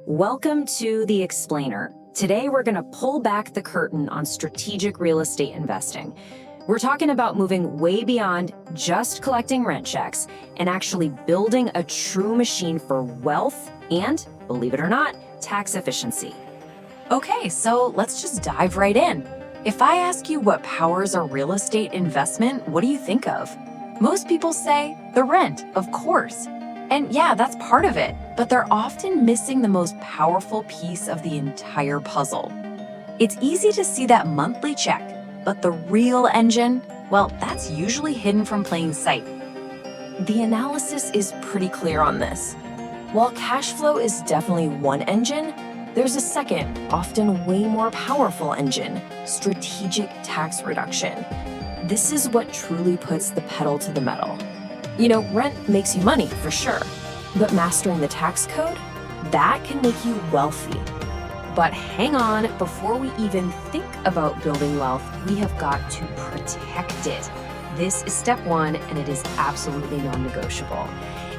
Welcome to The Explainer. Today, we're going to pull back the curtain on strategic real estate investing. We're talking about moving way beyond just collecting rent checks and actually building a true machine for wealth and, believe it or not, tax efficiency. Okay, so let's just dive right in. If I ask you what powers a real estate investment, what do you think of? Most people say the rent, of course. And yeah, that's part of it, but they're often missing the most powerful piece of the entire puzzle. It's easy to see that monthly check, but the real engine, well, that's usually hidden from plain sight. The analysis is pretty clear on this. While cash flow is definitely one engine, there's a second, often way more powerful engine, strategic tax reduction. This is what truly puts the pedal to the metal. You know, rent makes you money, for sure, but mastering the tax code, that can make you wealthy. But hang on, before we even think about building wealth, we have got to protect it. This is step one, and it is absolutely non-negotiable.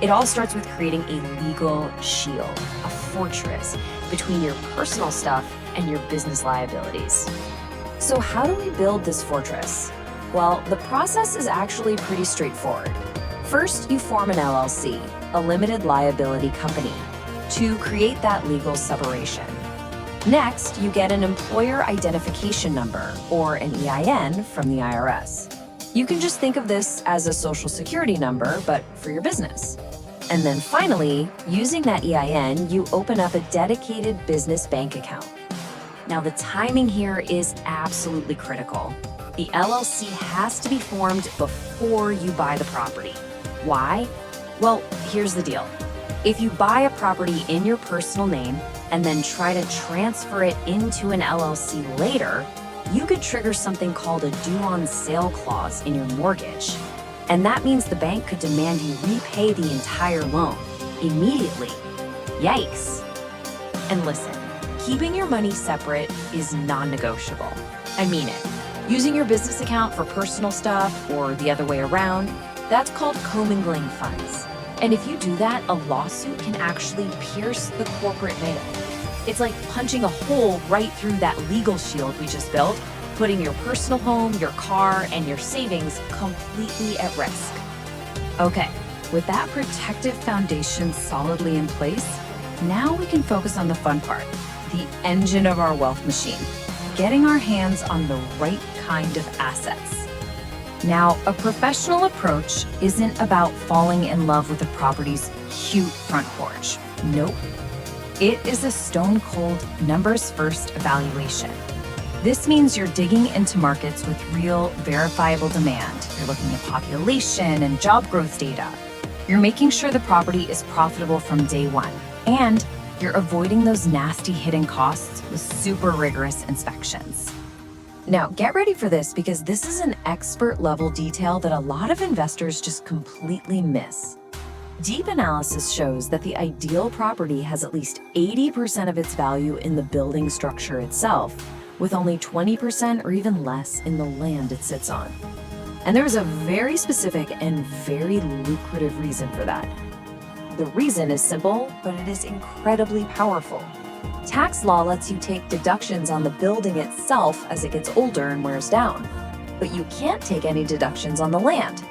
It all starts with creating a legal shield, a fortress between your personal stuff and your business liabilities. So how do we build this fortress? Well, the process is actually pretty straightforward. First, you form an LLC, a limited liability company, to create that legal separation. Next, you get an employer identification number, or an EIN, from the IRS. You can just think of this as a social security number, but for your business. And then finally, using that EIN, you open up a dedicated business bank account. Now, the timing here is absolutely critical. The LLC has to be formed before you buy the property. Why? Well, here's the deal. If you buy a property in your personal name and then try to transfer it into an LLC later, you could trigger something called a due on sale clause in your mortgage. And that means the bank could demand you repay the entire loan immediately. Yikes. And listen, keeping your money separate is non-negotiable. I mean it. Using your business account for personal stuff or the other way around, that's called commingling funds. And if you do that, a lawsuit can actually pierce the corporate veil. It's like punching a hole right through that legal shield we just built, putting your personal home, your car, and your savings completely at risk. Okay, with that protective foundation solidly in place, now we can focus on the fun part, the engine of our wealth machine, getting our hands on the right kind of assets. Now, a professional approach isn't about falling in love with a property's cute front porch. Nope. It is a stone-cold numbers-first evaluation. This means you're digging into markets with real, verifiable demand. You're looking at population and job growth data. You're making sure the property is profitable from day one. And you're avoiding those nasty hidden costs with super rigorous inspections. Now, get ready for this because this is an expert-level detail that a lot of investors just completely miss. Deep analysis shows that the ideal property has at least 80% of its value in the building structure itself, with only 20% or even less in the land it sits on. And there is a very specific and very lucrative reason for that. The reason is simple, but it is incredibly powerful. Tax law lets you take deductions on the building itself as it gets older and wears down, but you can't take any deductions on the land.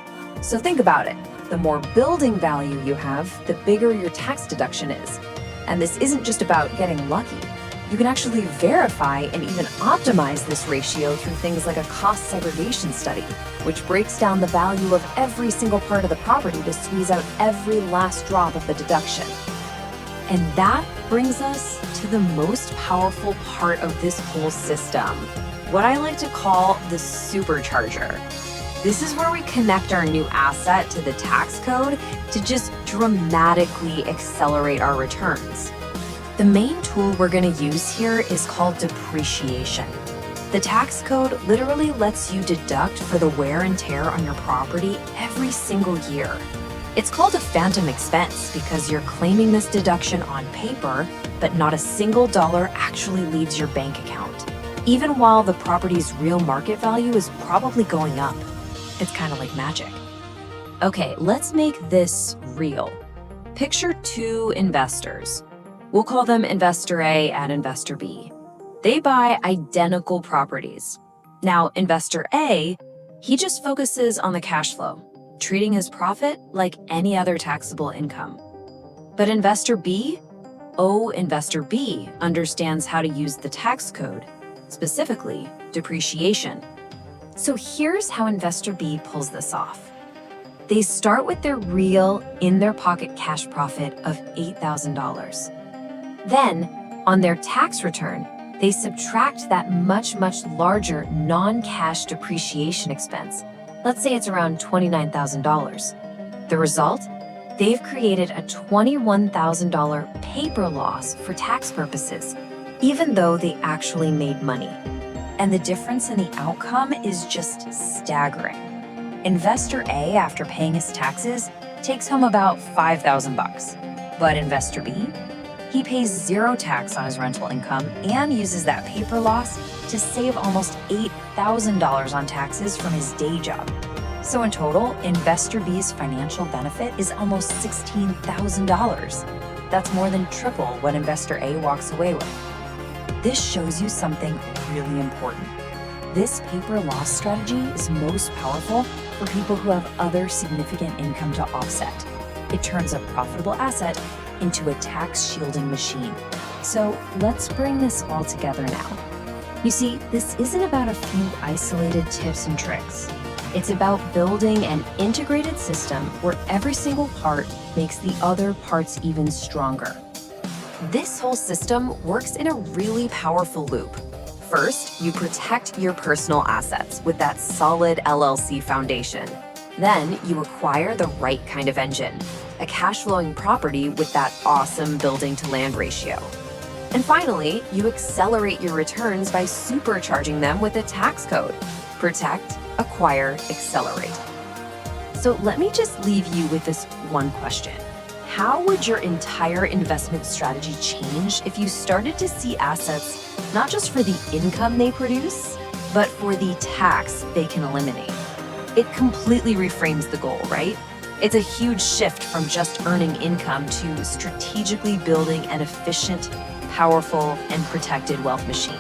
So think about it. The more building value you have, the bigger your tax deduction is. And this isn't just about getting lucky. You can actually verify and even optimize this ratio through things like a cost segregation study, which breaks down the value of every single part of the property to squeeze out every last drop of the deduction. And that brings us to the most powerful part of this whole system, what I like to call the supercharger. This is where we connect our new asset to the tax code to just dramatically accelerate our returns. The main tool we're going to use here is called depreciation. The tax code literally lets you deduct for the wear and tear on your property every single year. It's called a phantom expense because you're claiming this deduction on paper, but not a single dollar actually leaves your bank account, even while the property's real market value is probably going up. It's kind of like magic. Okay, let's make this real. Picture two investors. We'll call them Investor A and Investor B. They buy identical properties. Now, Investor A, he just focuses on the cash flow, treating his profit like any other taxable income. But Investor B understands how to use the tax code, specifically depreciation. So here's how Investor B pulls this off. They start with their real, in-their-pocket cash profit of $8,000. Then, on their tax return, they subtract that much larger non-cash depreciation expense. Let's say it's around $29,000. The result? They've created a $21,000 paper loss for tax purposes, even though they actually made money. And the difference in the outcome is just staggering. Investor A, after paying his taxes, takes home about $5,000. But Investor B, he pays zero tax on his rental income and uses that paper loss to save almost $8,000 on taxes from his day job. So in total, Investor B's financial benefit is almost $16,000. That's more than triple what Investor A walks away with. This shows you something really important. This paper loss strategy is most powerful for people who have other significant income to offset. It turns a profitable asset into a tax-shielding machine. So let's bring this all together now. You see, this isn't about a few isolated tips and tricks. It's about building an integrated system where every single part makes the other parts even stronger. This whole system works in a really powerful loop. First, you protect your personal assets with that solid LLC foundation. Then you acquire the right kind of engine, a cash-flowing property with that awesome building-to-land ratio. And finally, you accelerate your returns by supercharging them with a tax code. Protect, acquire, accelerate. So let me just leave you with this one question. How would your entire investment strategy change if you started to see assets not just for the income they produce, but for the tax they can eliminate? It completely reframes the goal, right? It's a huge shift from just earning income to strategically building an efficient, powerful, and protected wealth machine.